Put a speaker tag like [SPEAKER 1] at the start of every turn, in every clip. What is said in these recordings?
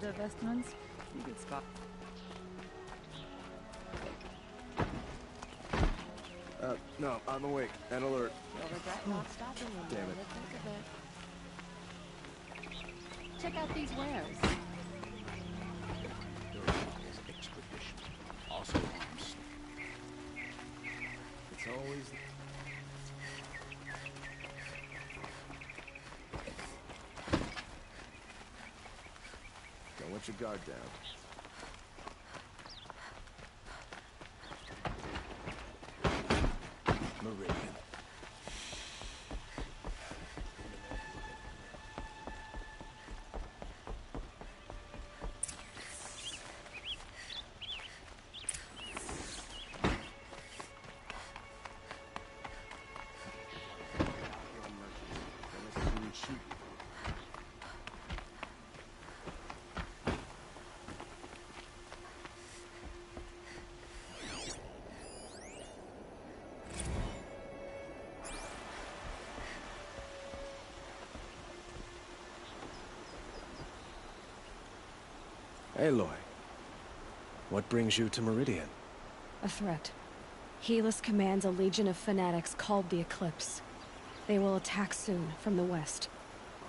[SPEAKER 1] divestments, you could spot.
[SPEAKER 2] No, I'm awake and alert.
[SPEAKER 3] You'll regret not stopping when
[SPEAKER 2] Damn
[SPEAKER 3] you're in
[SPEAKER 2] it.
[SPEAKER 3] the thick of it. Check out these wares.
[SPEAKER 4] Expedition. Also arms.
[SPEAKER 2] It's always... Don't let your guard down.
[SPEAKER 4] Meridian.
[SPEAKER 5] Aloy, what brings you to Meridian?
[SPEAKER 6] A threat. Helis commands a legion of fanatics called the Eclipse. They will attack soon from the west,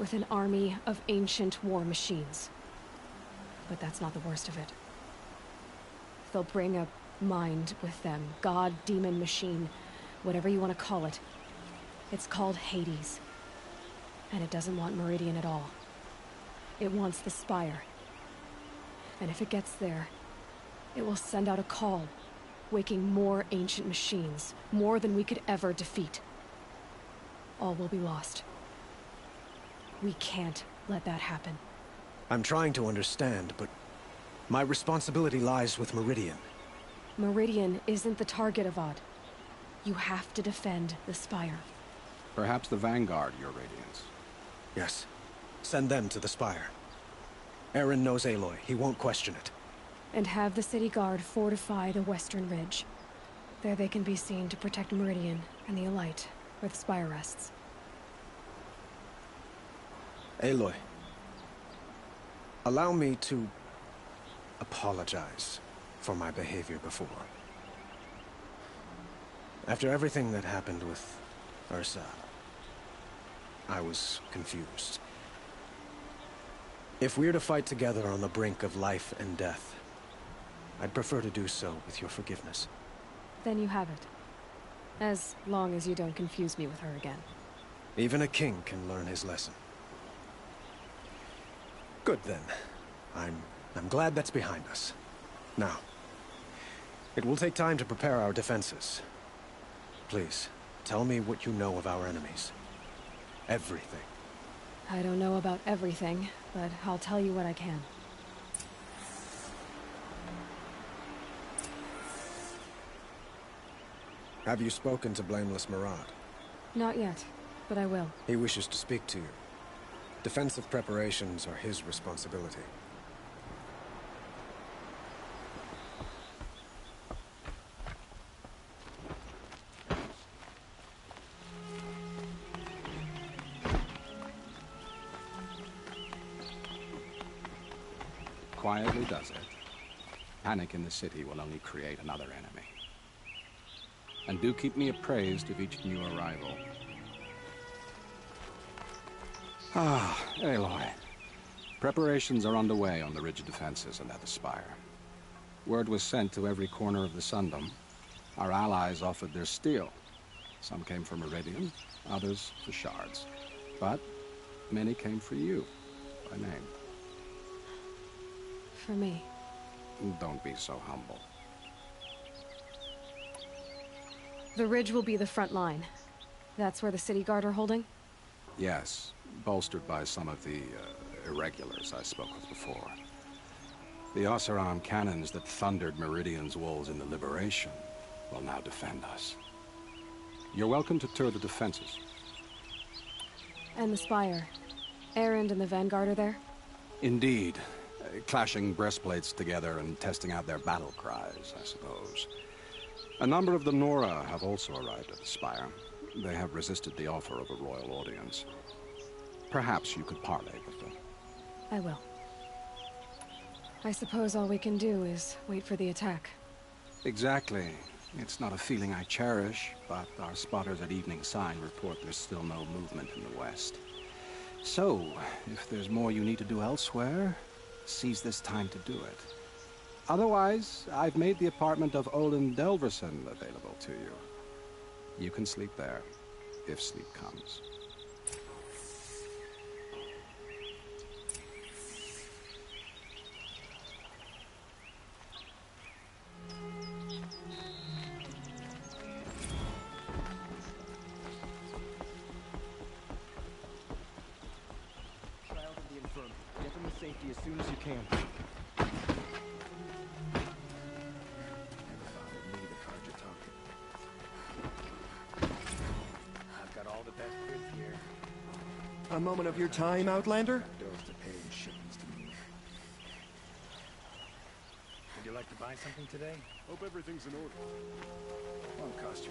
[SPEAKER 6] with an army of ancient war machines. But that's not the worst of it. They'll bring a mind with them, god, demon, machine, whatever you want to call it. It's called Hades. And it doesn't want Meridian at all. It wants the Spire. And if it gets there, it will send out a call, waking more ancient machines, more than we could ever defeat. All will be lost. We can't let that happen.
[SPEAKER 5] I'm trying to understand, but my responsibility lies with Meridian.
[SPEAKER 6] Meridian isn't the target, Avad. You have to defend the Spire.
[SPEAKER 4] Perhaps the Vanguard, your Radiance.
[SPEAKER 5] Yes. Send them to the Spire. Eren knows Aloy. He won't question it.
[SPEAKER 6] And have the city guard fortify the western ridge. There they can be seen to protect Meridian and the Elite, where the Spire rests.
[SPEAKER 5] Aloy, allow me to apologize for my behavior before. After everything that happened with Ursa, I was confused. If we're to fight together on the brink of life and death, I'd prefer to do so with your forgiveness.
[SPEAKER 6] Then you have it. As long as you don't confuse me with her again.
[SPEAKER 5] Even a king can learn his lesson. Good then. I'm glad that's behind us. Now, it will take time to prepare our defenses. Please, tell me what you know of our enemies. Everything.
[SPEAKER 6] I don't know about everything, but I'll tell you what I can.
[SPEAKER 5] Have you spoken to Blameless Murad?
[SPEAKER 6] Not yet, but I will.
[SPEAKER 5] He wishes to speak to you. Defensive preparations are his responsibility.
[SPEAKER 4] Quietly does it. Panic in the city will only create another enemy. And do keep me appraised of each new arrival. Ah, Aloy. Preparations are underway on the ridge defenses and at the Spire. Word was sent to every corner of the Sundom. Our allies offered their steel. Some came for Meridian, others for shards. But many came for you, by name.
[SPEAKER 6] For me.
[SPEAKER 4] Don't be so humble.
[SPEAKER 6] The ridge will be the front line. That's where the city guard are holding?
[SPEAKER 4] Yes, bolstered by some of the irregulars I spoke of before. The Oseram cannons that thundered Meridian's walls in the Liberation will now defend us. You're welcome to tour the defenses.
[SPEAKER 6] And the Spire. Erend and the Vanguard are there?
[SPEAKER 4] Indeed. Clashing breastplates together and testing out their battle cries, I suppose. A number of the Nora have also arrived at the Spire. They have resisted the offer of a royal audience. Perhaps you could parley with them.
[SPEAKER 6] I will. I suppose all we can do is wait for the attack.
[SPEAKER 4] Exactly. It's not a feeling I cherish, but our spotters at Evening Sign report there's still no movement in the west. So, if there's more you need to do elsewhere, seize this time to do it. Otherwise, I've made the apartment of Olin Delverson available to you. You can sleep there, if sleep comes.
[SPEAKER 2] Child of the infirm. Get them to safety as soon as you can. Never bothered me to card your tongue. I've got all the best goods here. A moment of your time, Outlander? Bills to pay and shipments to move.
[SPEAKER 7] Would you like to buy something today?
[SPEAKER 2] Hope everything's in order. Won't cost you.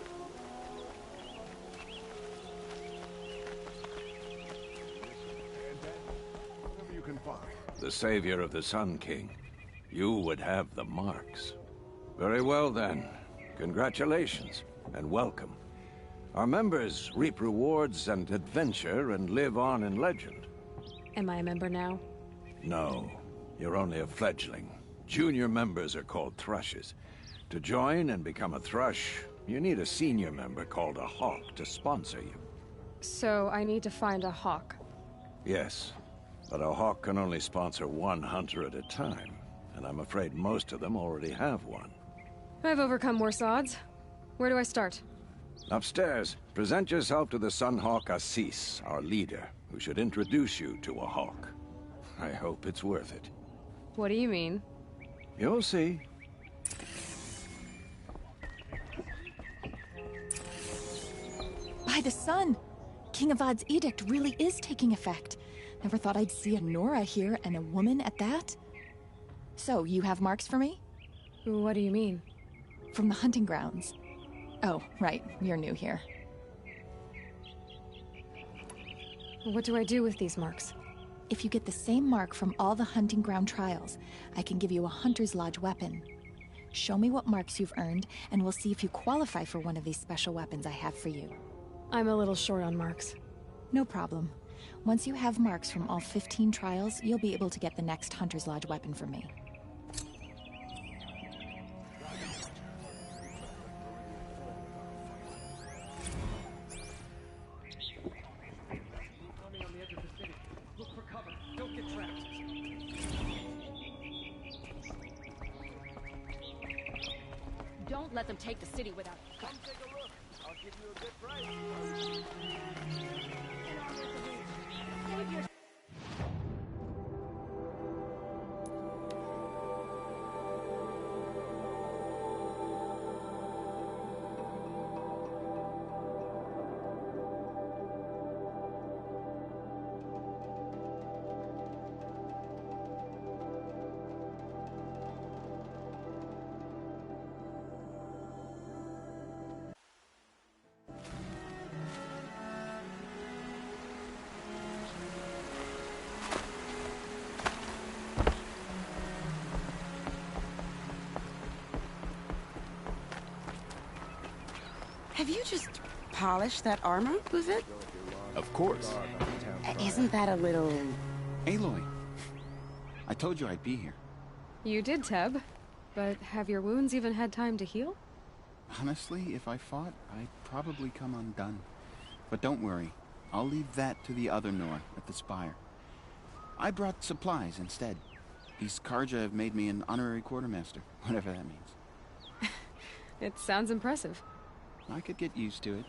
[SPEAKER 2] Whatever you can find.
[SPEAKER 8] The savior of the Sun King. You would have the marks. Very well then. Congratulations, and welcome. Our members reap rewards and adventure and live on in legend.
[SPEAKER 6] Am I a member now?
[SPEAKER 8] No, you're only a fledgling. Junior members are called thrushes. To join and become a thrush, you need a senior member called a hawk to sponsor you.
[SPEAKER 6] So I need to find a hawk.
[SPEAKER 8] Yes, but a hawk can only sponsor one hunter at a time, and I'm afraid most of them already have one.
[SPEAKER 6] I've overcome worse odds. Where do I start?
[SPEAKER 8] Upstairs, present yourself to the Sunhawk Assis, our leader, who should introduce you to a hawk. I hope it's worth it.
[SPEAKER 6] What do you mean?
[SPEAKER 8] You'll see.
[SPEAKER 9] By the sun! King Avad's edict really is taking effect. Never thought I'd see a Nora here, and a woman at that. So, you have marks for me?
[SPEAKER 6] What do you mean?
[SPEAKER 9] From the hunting grounds. Oh, right, you're new here.
[SPEAKER 6] What do I do with these marks?
[SPEAKER 9] If you get the same mark from all the hunting ground trials, I can give you a Hunter's Lodge weapon. Show me what marks you've earned, and we'll see if you qualify for one of these special weapons I have for you.
[SPEAKER 6] I'm a little short on marks.
[SPEAKER 9] No problem. Once you have marks from all 15 trials, you'll be able to get the next Hunter's Lodge weapon from me.
[SPEAKER 3] Don't let them take the city without...
[SPEAKER 2] Come take a look. I'll give you a good price.
[SPEAKER 10] Have you just polished that armor, was it?
[SPEAKER 7] Of course.
[SPEAKER 10] Isn't that a little...
[SPEAKER 7] Aloy, I told you I'd be here.
[SPEAKER 6] You did, Teb. But have your wounds even had time to heal?
[SPEAKER 7] Honestly, if I fought, I'd probably come undone. But don't worry, I'll leave that to the other Nor at the Spire. I brought supplies instead. These Karja have made me an honorary quartermaster, whatever that means.
[SPEAKER 6] It sounds impressive.
[SPEAKER 7] I could get used to it.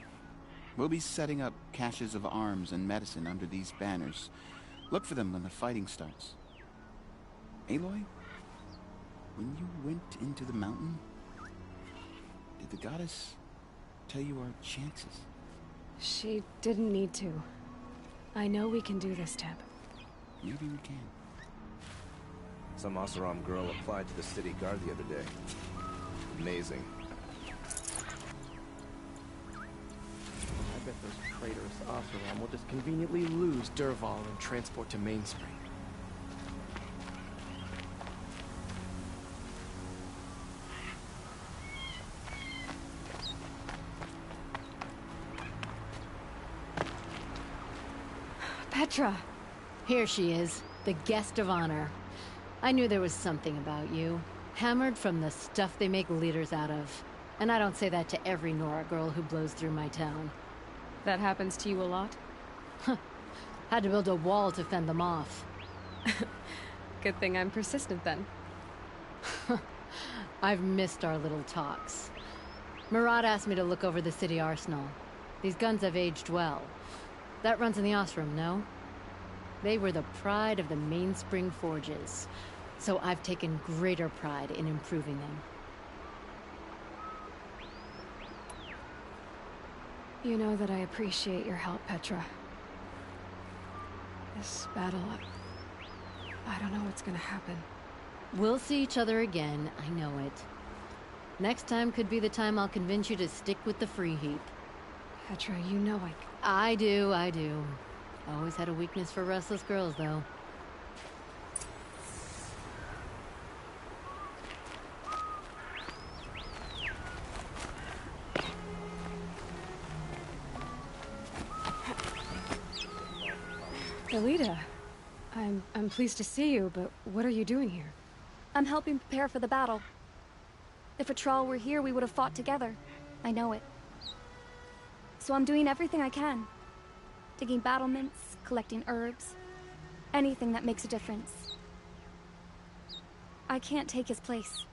[SPEAKER 7] We'll be setting up caches of arms and medicine under these banners. Look for them when the fighting starts. Aloy, when you went into the mountain, did the goddess tell you our chances?
[SPEAKER 6] She didn't need to. I know we can do this, Teb.
[SPEAKER 7] Maybe we can.
[SPEAKER 2] Some Oseram girl applied to the city guard the other day. Amazing. I bet those traitorous Oseram will just conveniently lose Derval and transport to Mainspring.
[SPEAKER 6] Petra!
[SPEAKER 11] Here she is, the guest of honor. I knew there was something about you. Hammered from the stuff they make leaders out of. And I don't say that to every Nora girl who blows through my town.
[SPEAKER 6] That happens to you a lot?
[SPEAKER 11] Had to build a wall to fend them off.
[SPEAKER 6] Good thing I'm persistent then.
[SPEAKER 11] I've missed our little talks. Murad asked me to look over the city arsenal. These guns have aged well. That runs in the Osram, no? They were the pride of the Mainspring Forges, so I've taken greater pride in improving them.
[SPEAKER 6] You know that I appreciate your help, Petra. This battle, I don't know what's gonna happen.
[SPEAKER 11] We'll see each other again, I know it. Next time could be the time I'll convince you to stick with the free heap.
[SPEAKER 6] Petra, you know
[SPEAKER 11] I do. Always had a weakness for restless girls, though.
[SPEAKER 6] Alita, I'm pleased to see you, but what are you doing here?
[SPEAKER 3] I'm helping prepare for the battle. If Atrol were here, we would have fought together. I know it. So I'm doing everything I can. Digging battlements, collecting herbs. Anything that makes a difference. I can't take his place.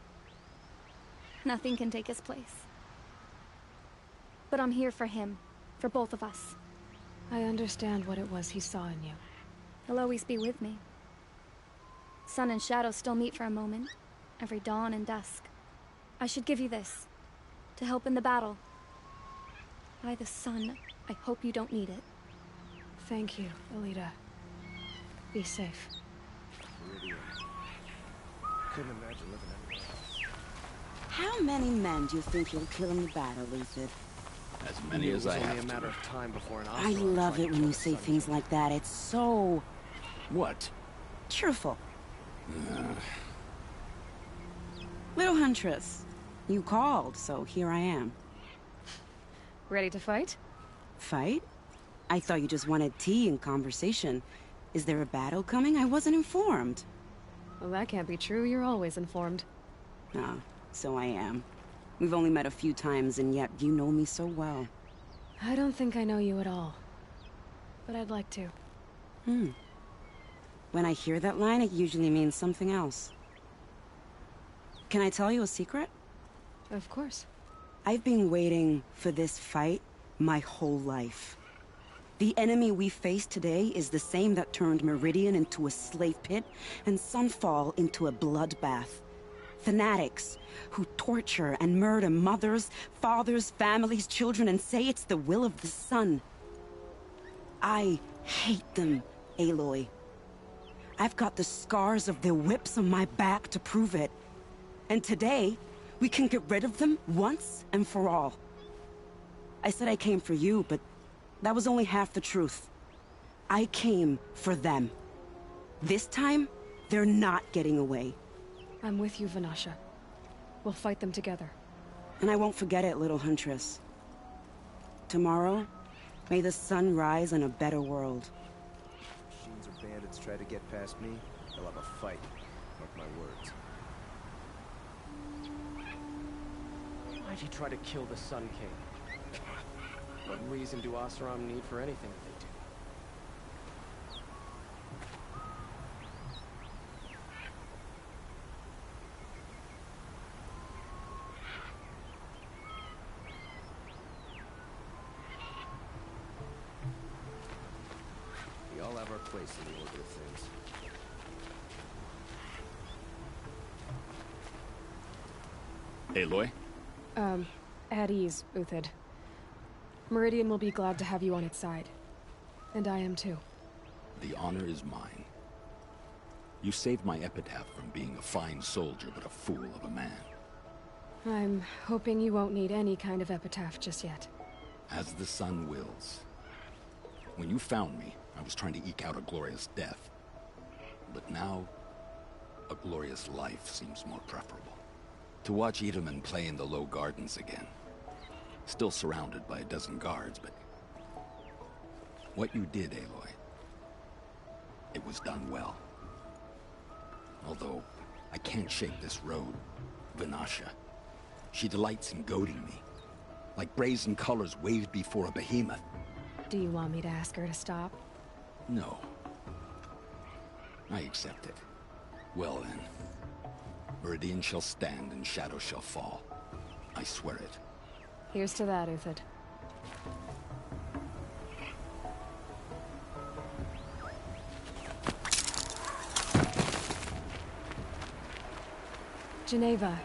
[SPEAKER 3] Nothing can take his place. But I'm here for him. For both of us.
[SPEAKER 6] I understand what it was he saw in you.
[SPEAKER 3] He'll always be with me. Sun and Shadow still meet for a moment. Every dawn and dusk. I should give you this. To help in the battle. By the sun, I hope you don't need it.
[SPEAKER 6] Thank you, Alita. Be safe.
[SPEAKER 2] Meridian. Couldn't imagine living anywhere else.
[SPEAKER 10] How many men do you think you'll kill in the battle, Lucid?
[SPEAKER 12] As many as I have.
[SPEAKER 2] It was only a matter of time before an
[SPEAKER 10] I love it when you say things like that. It's so...
[SPEAKER 12] What?
[SPEAKER 10] cheerful. Little Huntress, you called, so here I am.
[SPEAKER 6] Ready to fight?
[SPEAKER 10] Fight? I thought you just wanted tea and conversation. Is there a battle coming? I wasn't informed.
[SPEAKER 6] Well, that can't be true. You're always informed.
[SPEAKER 10] Ah, so I am. We've only met a few times, and yet you know me so well.
[SPEAKER 6] I don't think I know you at all. But I'd like to.
[SPEAKER 10] When I hear that line, it usually means something else. Can I tell you a secret?
[SPEAKER 6] Of course.
[SPEAKER 10] I've been waiting for this fight my whole life. The enemy we face today is the same that turned Meridian into a slave pit and Sunfall into a bloodbath. Fanatics who torture and murder mothers, fathers, families, children, and say it's the will of the sun. I hate them, Aloy. I've got the scars of their whips on my back to prove it. And today, we can get rid of them once and for all. I said I came for you, but that was only half the truth. I came for them. This time, they're not getting away.
[SPEAKER 6] I'm with you, Vanasha. We'll fight them together.
[SPEAKER 10] And I won't forget it, little Huntress. Tomorrow, may the sun rise in a better world.
[SPEAKER 2] Machines or bandits try to get past me, they'll have a fight. Mark my words. Why'd he try to kill the Sun King? What reason do Osram need for anything that they do? We all have our place in the order of things.
[SPEAKER 12] Aloy?
[SPEAKER 6] At ease, Uthid. Meridian will be glad to have you on its side. And I am too.
[SPEAKER 12] The honor is mine. You saved my epitaph from being a fine soldier, but a fool of a man.
[SPEAKER 6] I'm hoping you won't need any kind of epitaph just yet.
[SPEAKER 12] As the sun wills. When you found me, I was trying to eke out a glorious death. But now, a glorious life seems more preferable. To watch Edelman play in the low gardens again. Still surrounded by a dozen guards, but... what you did, Aloy, it was done well. Although, I can't shake this road, Vinasha. She delights in goading me, like brazen colors waved before a behemoth.
[SPEAKER 6] Do you want me to ask her to stop?
[SPEAKER 12] No. I accept it. Well then. Meridian shall stand and shadow shall fall. I swear it.
[SPEAKER 6] Here's to that, Uthid. Geneva,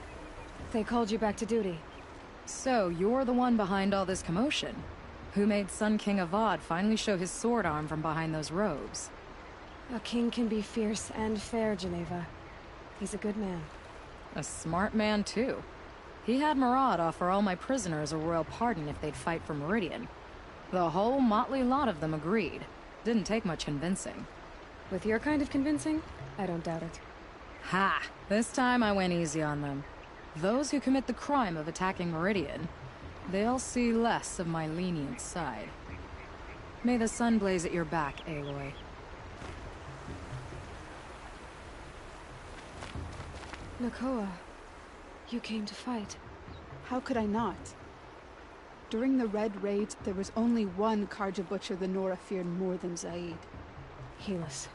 [SPEAKER 6] they called you back to duty.
[SPEAKER 1] So, you're the one behind all this commotion. Who made Sun King Avad finally show his sword arm from behind those robes?
[SPEAKER 6] A king can be fierce and fair, Geneva. He's a good man.
[SPEAKER 1] A smart man, too. He had Murad offer all my prisoners a royal pardon if they'd fight for Meridian. The whole motley lot of them agreed. Didn't take much convincing.
[SPEAKER 6] With your kind of convincing, I don't doubt it.
[SPEAKER 1] Ha! This time I went easy on them. Those who commit the crime of attacking Meridian, they'll see less of my lenient side. May the sun blaze at your back, Aloy.
[SPEAKER 6] Nakoa, you came to fight.
[SPEAKER 13] How could I not? During the Red Raids, there was only one Karja Butcher the Nora feared more than Zaid.
[SPEAKER 6] Helis.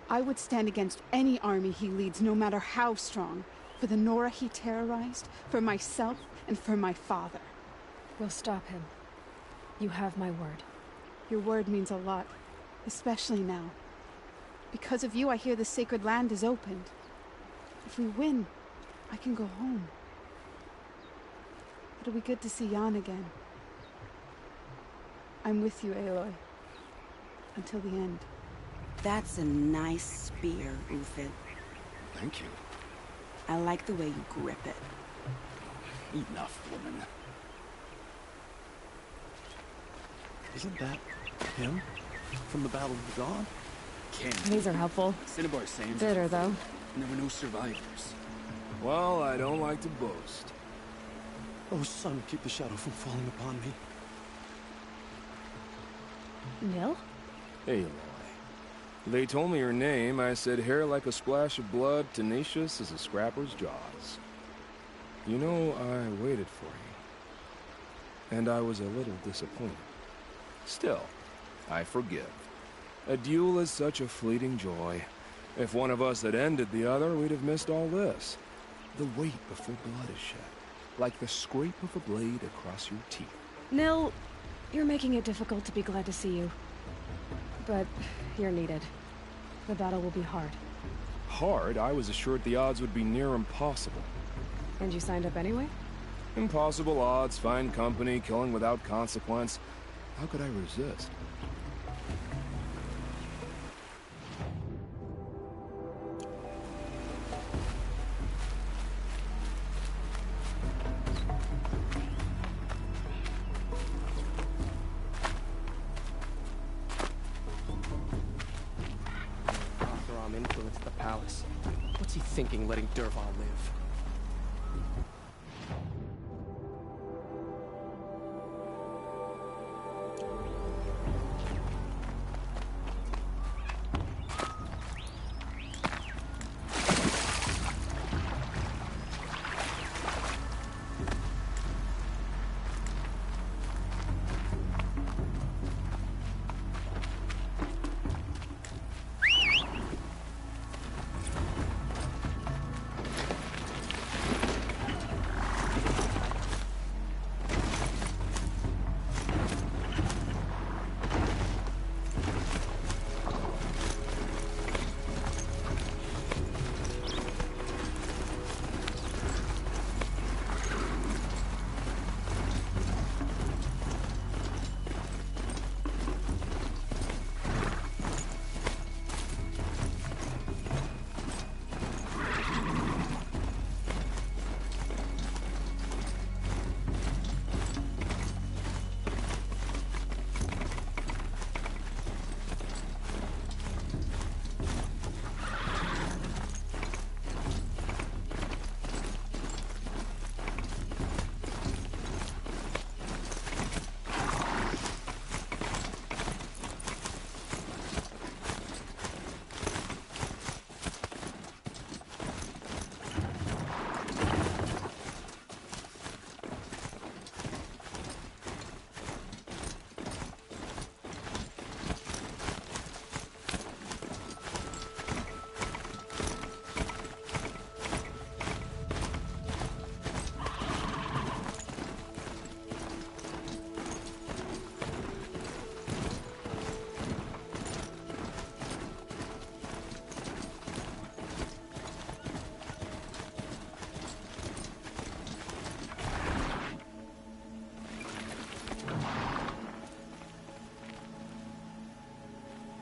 [SPEAKER 13] I would stand against any army he leads, no matter how strong. For the Nora he terrorized, for myself, and for my father.
[SPEAKER 6] We'll stop him. You have my word.
[SPEAKER 13] Your word means a lot, especially now. Because of you, I hear the sacred land is opened. If we win, I can go home. It'll be good to see Jan again. I'm with you, Aloy. Until the end.
[SPEAKER 10] That's a nice spear, Uthid.
[SPEAKER 12] Thank you.
[SPEAKER 10] I like the way you grip it.
[SPEAKER 12] Enough, woman.
[SPEAKER 2] Isn't that him? From the Battle of the Dawn?
[SPEAKER 11] Can't.
[SPEAKER 6] These are helpful.
[SPEAKER 11] Cinnabar Sands.
[SPEAKER 6] Bitter, though.
[SPEAKER 11] Never no survivors.
[SPEAKER 14] Well, I don't like to boast.
[SPEAKER 2] Oh, Sun, keep the shadow from falling upon me.
[SPEAKER 6] Nil?
[SPEAKER 14] Aloy. They told me your name. I said hair like a splash of blood, tenacious as a scrapper's jaws. You know, I waited for you. And I was a little disappointed. Still, I forgive. A duel is such a fleeting joy. If one of us had ended the other, we'd have missed all this. The wait before blood is shed. Like the scrape of a blade across your teeth.
[SPEAKER 6] Nil, you're making it difficult to be glad to see you. But you're needed. The battle will be hard.
[SPEAKER 14] Hard? I was assured the odds would be near impossible.
[SPEAKER 6] And you signed up anyway?
[SPEAKER 14] Impossible odds, fine company, killing without consequence. How could I resist?
[SPEAKER 2] Influenced the palace. What's he thinking, letting Dervahl live?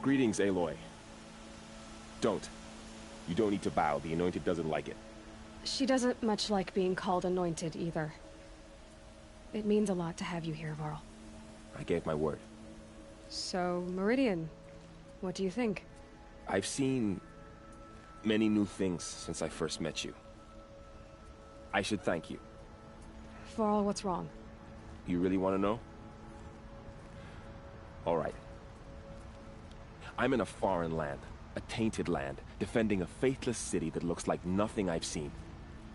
[SPEAKER 15] Greetings, Aloy. Don't. You don't need to bow. The Anointed doesn't like it.
[SPEAKER 6] She doesn't much like being called Anointed, either. It means a lot to have you here, Varl.
[SPEAKER 15] I gave my word.
[SPEAKER 6] So, Meridian, what do you think?
[SPEAKER 15] I've seen many new things since I first met you. I should thank you.
[SPEAKER 6] Varl, what's wrong?
[SPEAKER 15] You really want to know? All right. I'm in a foreign land, a tainted land, defending a faithless city that looks like nothing I've seen.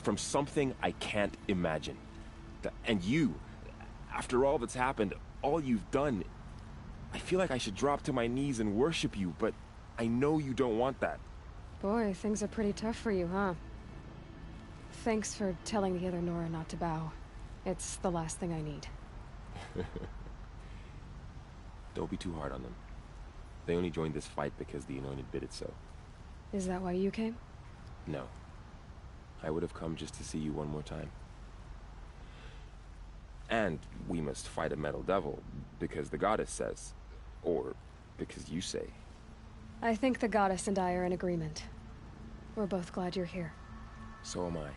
[SPEAKER 15] From something I can't imagine. And you, after all that's happened, all you've done, I feel like I should drop to my knees and worship you, but I know you don't want that.
[SPEAKER 6] Boy, things are pretty tough for you, huh? Thanks for telling the other Nora not to bow. It's the last thing I need.
[SPEAKER 15] Don't be too hard on them. They only joined this fight because the Anointed bid it so.
[SPEAKER 6] Is that why you came?
[SPEAKER 15] No. I would have come just to see you one more time. And we must fight a metal devil, because the goddess says. Or because you say.
[SPEAKER 6] I think the goddess and I are in agreement. We're both glad you're here.
[SPEAKER 15] So am I.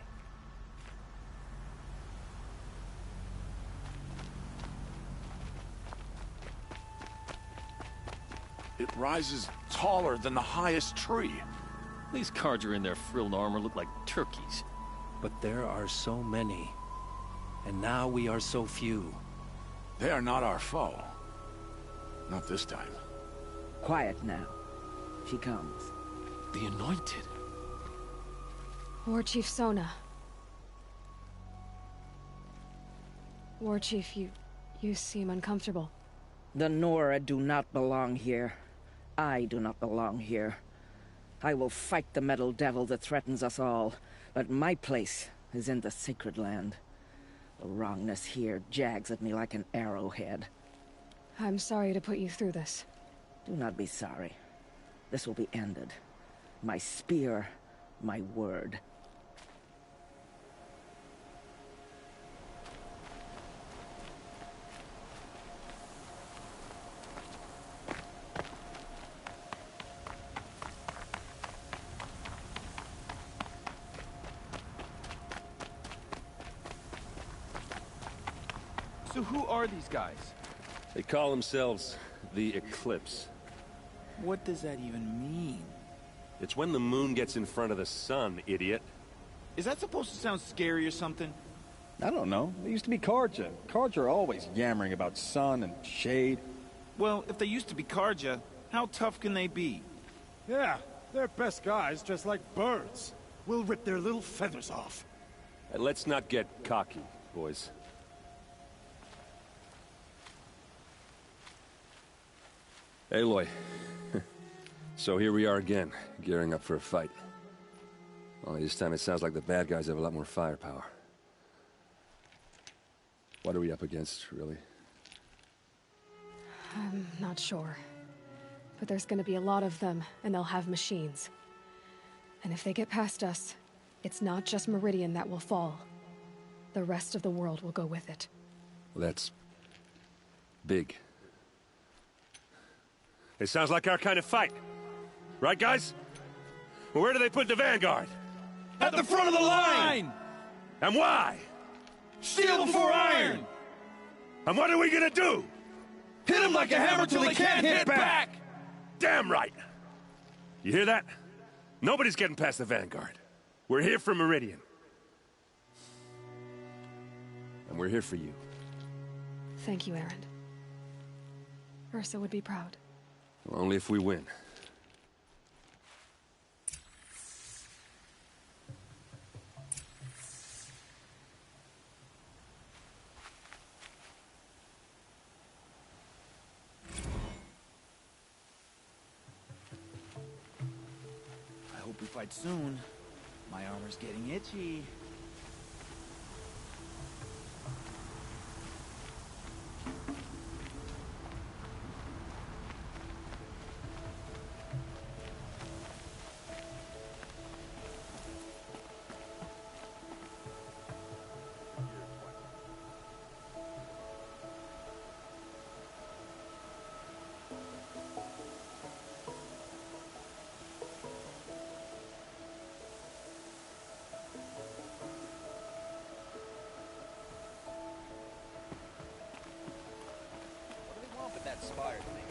[SPEAKER 16] It rises taller than the highest tree.
[SPEAKER 17] These Carja in their frilled armor look like turkeys.
[SPEAKER 18] But there are so many. And now we are so few.
[SPEAKER 16] They are not our foe. Not this time.
[SPEAKER 19] Quiet now. She comes.
[SPEAKER 17] The Anointed.
[SPEAKER 6] War Chief Sona. War Chief, you seem uncomfortable.
[SPEAKER 19] The Nora do not belong here. I do not belong here. I will fight the metal devil that threatens us all, but my place is in the sacred land. The wrongness here jags at me like an arrowhead.
[SPEAKER 6] I'm sorry to put you through this.
[SPEAKER 19] Do not be sorry. This will be ended. My spear, my word.
[SPEAKER 20] So who are these guys?
[SPEAKER 21] They call themselves the Eclipse.
[SPEAKER 20] What does that even mean?
[SPEAKER 21] It's when the moon gets in front of the sun, idiot.
[SPEAKER 20] Is that supposed to sound scary or something?
[SPEAKER 22] I don't know. They used to be Carja. Carja are always yammering about sun and shade.
[SPEAKER 20] Well, if they used to be Carja, how tough can they be?
[SPEAKER 23] Yeah, they're best guys dressed like birds. We'll rip their little feathers off.
[SPEAKER 21] And let's not get cocky, boys. Aloy. So here we are again, gearing up for a fight. Only this time it sounds like the bad guys have a lot more firepower. What are we up against, really?
[SPEAKER 6] I'm not sure. But there's gonna be a lot of them, and they'll have machines. And if they get past us, it's not just Meridian that will fall. The rest of the world will go with it.
[SPEAKER 21] Well, that's big. It sounds like our kind of fight. Right, guys? Well, where do they put the Vanguard?
[SPEAKER 20] At the front of the line!
[SPEAKER 21] And why?
[SPEAKER 20] Steel before iron!
[SPEAKER 21] And what are we gonna do?
[SPEAKER 20] Hit them like a hammer till they can't hit back!
[SPEAKER 21] Damn right! You hear that? Nobody's getting past the Vanguard. We're here for Meridian. And we're here for you.
[SPEAKER 6] Thank you, Aaron. Ursa would be proud.
[SPEAKER 21] Well, only if we win.
[SPEAKER 20] I hope we fight soon. My armor's getting itchy. that Spire thing.